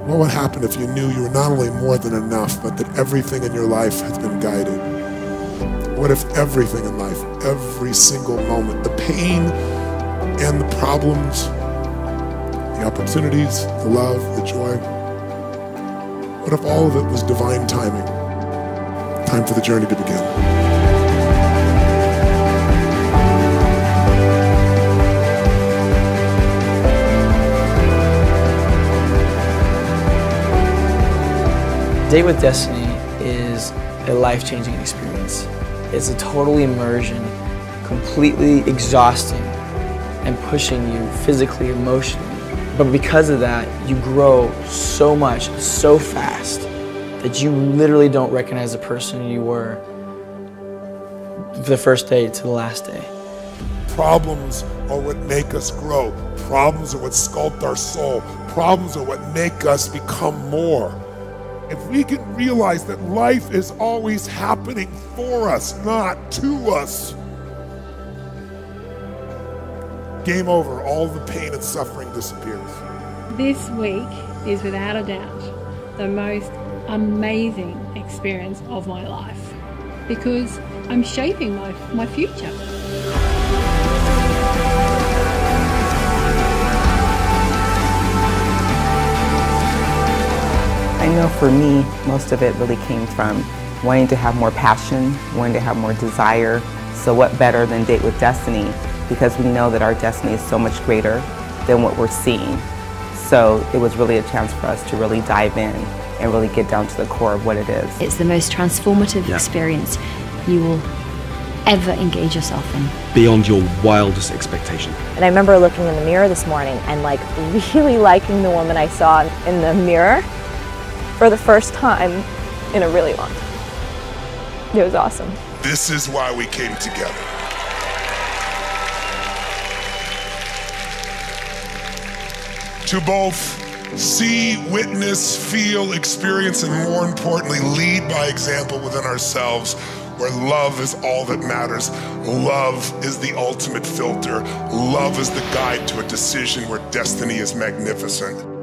What would happen if you knew you were not only more than enough, but that everything in your life has been guided? What if everything in life, every single moment, the pain and the problems, the opportunities, the love, the joy, what if all of it was divine timing? Time for the journey to begin. Date with Destiny is a life-changing experience. It's a total immersion, completely exhausting and pushing you physically, emotionally. But because of that, you grow so much, so fast, that you literally don't recognize the person you were the first day to the last day. Problems are what make us grow. Problems are what sculpt our soul. Problems are what make us become more. If we can realize that life is always happening for us, not to us, game over, all the pain and suffering disappears. This week is without a doubt the most amazing experience of my life because I'm shaping my future. I know for me, most of it really came from wanting to have more passion, wanting to have more desire. So what better than Date with Destiny? Because we know that our destiny is so much greater than what we're seeing. So it was really a chance for us to really dive in and really get down to the core of what it is. It's the most transformative experience you will ever engage yourself in. Beyond your wildest expectation. And I remember looking in the mirror this morning and like really liking the woman I saw in the mirror for the first time in a really long time. It was awesome. This is why we came together. To both see, witness, feel, experience, and more importantly, lead by example within ourselves, where love is all that matters. Love is the ultimate filter. Love is the guide to a decision where destiny is magnificent.